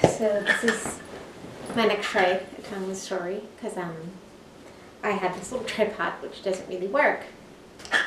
So this is my next try at telling the story because I had this little tripod which doesn't really work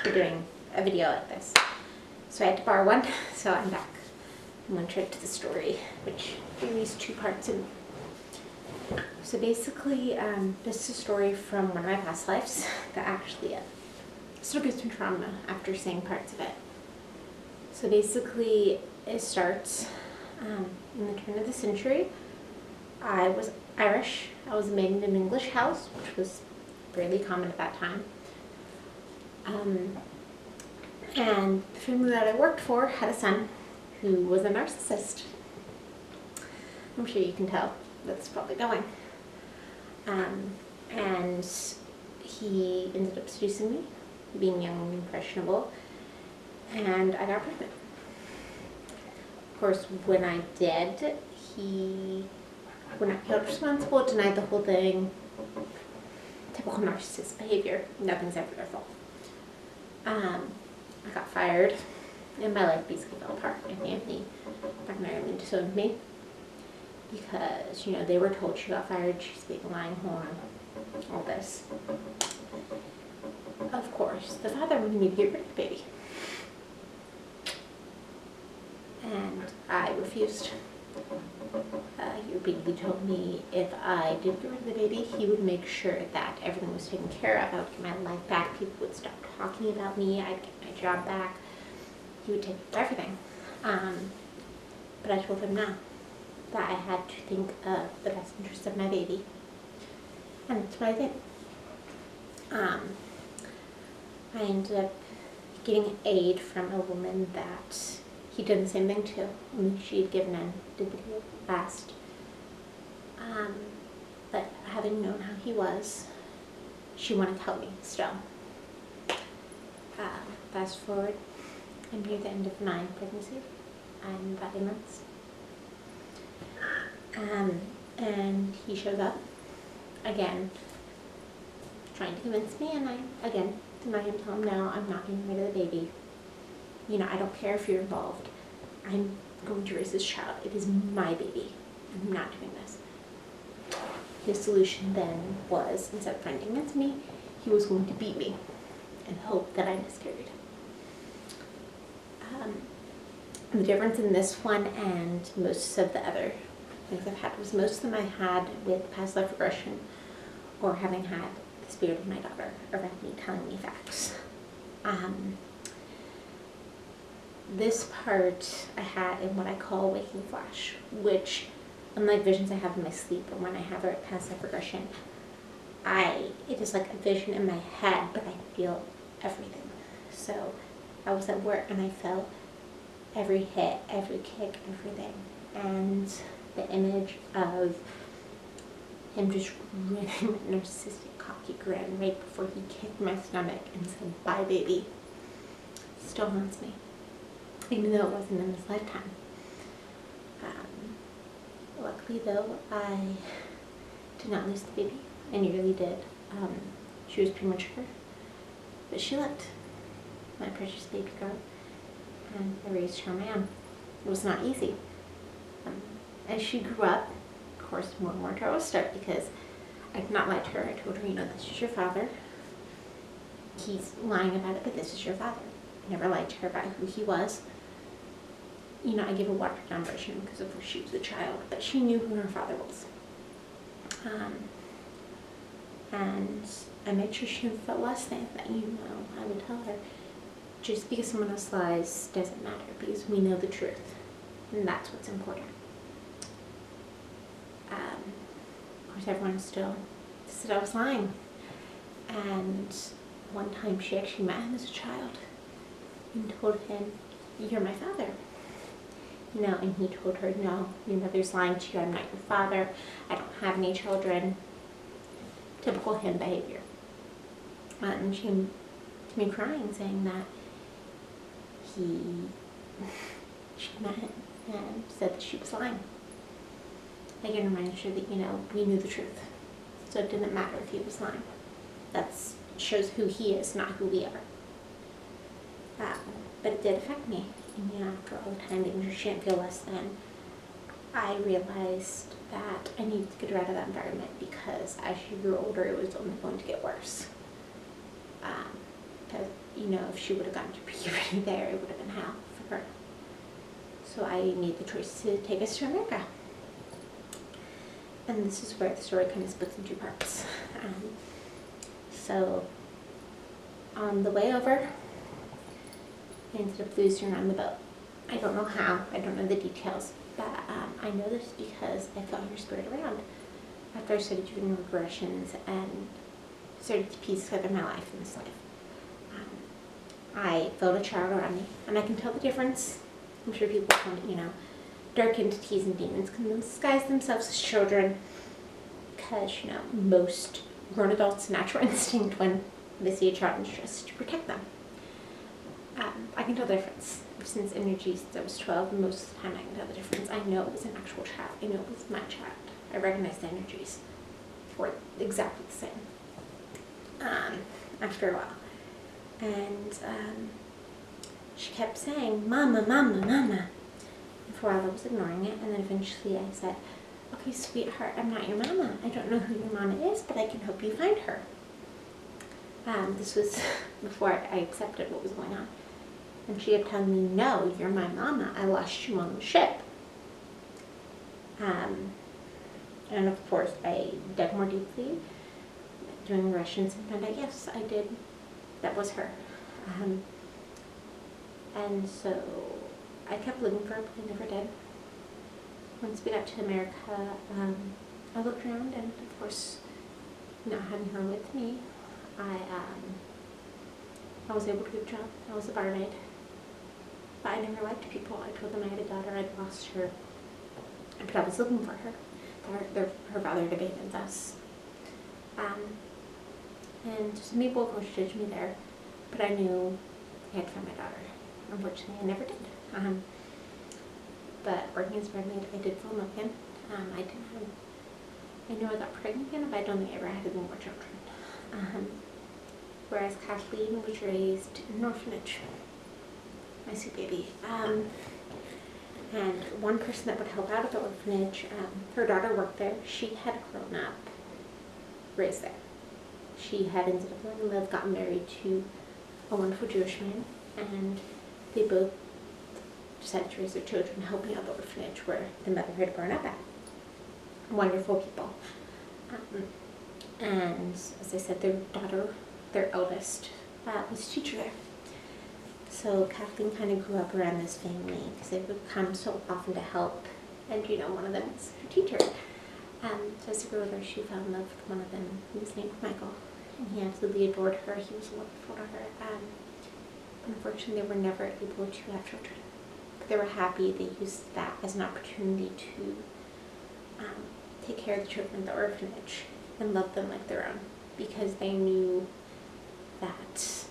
for doing a video like this. So I had to borrow one, so I'm back. I'm going to try to the story, which there are these two parts in. So basically, this is a story from one of my past lives that actually still gives me trauma after seeing parts of it. So basically, it starts in the turn of the century. I was Irish. I was made in an English house, which was fairly common at that time. And the family that I worked for had a son who was a narcissist. I'm sure you can tell that's probably going. And he ended up seducing me, being young and impressionable, and I got pregnant. Of course, when I did, he not held responsible, denied the whole thing. Typical narcissist behavior. Nothing's ever their fault. I got fired, and my life basically fell apart. And Anthony back in Ireland disowned me because, you know, they were told she got fired, she's being a lying whore, all this. Of course, the father wanted me to get rid of the baby. And I refused. Your baby told me if I did get rid of the baby, he would make sure that everything was taken care of. I would get my life back. People would stop talking about me. I'd get my job back. He would take everything. But I told him no, that I had to think of the best interest of my baby. And that's what I did. I ended up getting aid from a woman that he did the same thing to. Only she had given in, did what he asked. But having known how he was, she wanted to help me still. Fast forward, I'm near the end of my pregnancy. I'm about 8 months. And he shows up again, trying to convince me, and I again deny him, tell him no, I'm not getting rid of the baby. You know, I don't care if you're involved. I'm going to raise this child. It is my baby. I'm not doing this. His solution then was, instead of trying to convince me, he was going to beat me and hope that I miscarried. The difference in this one and most of the other things I've had was most of them I had with past life regression or having had the spirit of my daughter around me telling me facts. This part I had in what I call waking flash, which, unlike visions I have in my sleep or when I have a past life regression, it is like a vision in my head, but I feel everything. So I was at work and I felt every hit, every kick, everything. And the image of him just grinning that narcissistic cocky grin right before he kicked my stomach and said, "Bye, baby," still haunts me. Even though it wasn't in this lifetime. Luckily though, I did not lose the baby. I nearly did. She was premature, but she lived. My precious baby girl. And I raised her on my own. It was not easy. As she grew up, of course, more and more trouble started because I did not lie to her. I told her, you know, this is your father. He's lying about it, but this is your father. I never lied to her about who he was. You know, I gave a watered down version because of course she was a child, but she knew who her father was. And I made sure she felt less than that, you know, I would tell her, just because someone else lies doesn't matter because we know the truth, and that's what's important. Of course, everyone still said I was lying, and one time she actually met him as a child and told him, "You're my father." You know, and he told her, "No, your mother's lying to you. I'm not your father. I don't have any children." Typical him behavior. And she came to me crying, saying that she met him and said that she was lying. Again, reminded her that, you know, we knew the truth. So it didn't matter if he was lying. That shows who he is, not who we are. But it did affect me. And, you know, after all the time, making sure she didn't feel less than, I realized that I needed to get her out of that environment because as she grew older, it was only going to get worse. Because, you know, if she would have gone to puberty there, it would have been hell for her. So I made the choice to take us to America. And this is where the story kind of splits in two parts. So on the way over, I ended up losing her on the boat. I don't know how, I don't know the details, but I know this because I felt her spirit around after I started doing regressions and started to piece together my life in this life. I felt a child around me, and I can tell the difference. I'm sure people call it, you know, dark entities and demons can disguise themselves as children because, you know, most grown adults' natural instinct when they see a child in distress is to protect them. I can tell the difference. I've seen this energy since I was 12, and most of the time I can tell the difference. I know it was an actual child. I know it was my child. I recognize the energies were exactly the same after a while. And she kept saying, "Mama, Mama, Mama." And for a while I was ignoring it, and then eventually I said, "Okay, sweetheart, I'm not your mama. I don't know who your mama is, but I can help you find her." This was before I accepted what was going on. And she kept telling me, "No, you're my mama. I lost you on the ship." And of course, I dug more deeply, doing regressions, and found out, yes, I did. That was her. And so I kept looking for her, but I never did. Once we got to America, I looked around, and of course, not having her with me, I was able to get a job. I was a barmaid. But I never liked people. I told them I had a daughter, I'd lost her, but I was looking for her. Her father had abandoned us. And some people, of course, judged me there, but I knew I had found my daughter. Unfortunately, I never did. But working as a barmaid, I did fall in love again. I know I got pregnant again, but I don't think I ever had any more children. Whereas Kathleen was raised in an orphanage. My sweet baby. And one person that would help out at the orphanage, her daughter worked there. She had grown up raised there. She had ended up falling in love, gotten married to a wonderful Jewish man, and they both decided to raise their children helping out the orphanage where the mother had grown up at. Wonderful people. And as I said, their daughter, their eldest, was a teacher there. So Kathleen kind of grew up around this family because they would come so often to help, and you know, one of them was her teacher. So as she grew older, she fell in love with one of them. He was named Michael, and he absolutely adored her. He was wonderful to her. But unfortunately, they were never able to have children. But they were happy. They used that as an opportunity to take care of the children in the orphanage and love them like their own, because they knew that,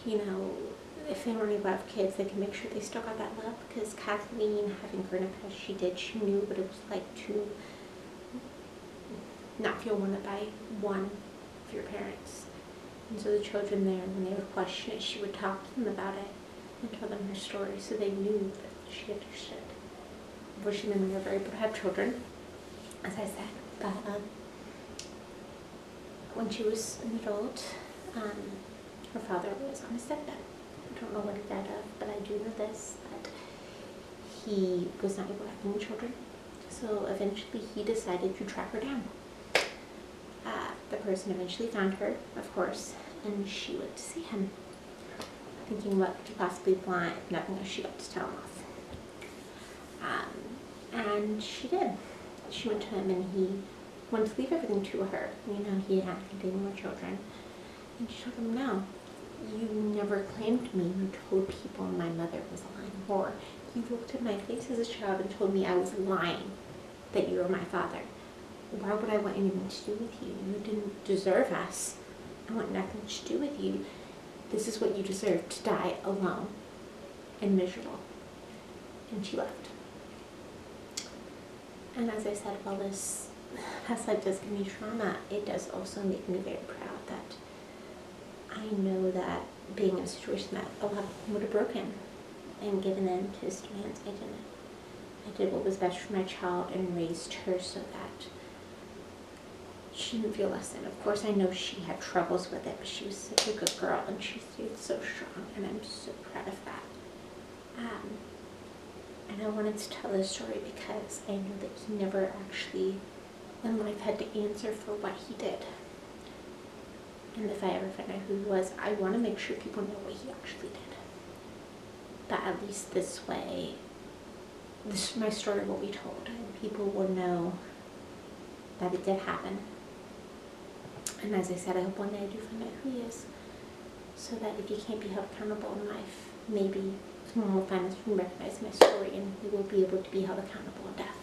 you know, if they weren't able to have kids, they could make sure they still got that love. Because Kathleen, having grown up as she did, she knew what it was like to not feel wanted by one of your parents. And so the children there, when they would question it, she would talk to them about it and tell them her story, so they knew that she understood. Unfortunately, they were never able to have children, as I said. But when she was an adult, her father was on his deathbed. I don't know what he died of, but I do know this, that he was not able to have any children. So eventually he decided to track her down. The person eventually found her, of course, and she went to see him, thinking what could possibly blind, nothing else she got to tell him off. And she did. She went to him, and he wanted to leave everything to her. You know, he had any more children. And she told him, "No, you never claimed me. You told people my mother was a lying whore. You looked at my face as a child and told me I was lying, that you were my father. Why would I want anything to do with you? You didn't deserve us. I want nothing to do with you. This is what you deserve, to die alone and miserable." And she left. And as I said, while this past life does give me trauma, it does also make me very proud that I know that being in a situation that a lot of them would have broken and given in to his demands, I didn't. I did what was best for my child and raised her so that she didn't feel less than. Of course, I know she had troubles with it, but she was such a good girl and she stayed so strong, and I'm so proud of that. And I wanted to tell this story because I know that he never actually in life had to answer for what he did. And if I ever find out who he was, I want to make sure people know what he actually did. But at least this way, this is my story, what we told, and people will know that it did happen. And as I said, I hope one day I do find out who he is, so that if he can't be held accountable in life, maybe someone will find us and recognize my story, and we will be able to be held accountable in death.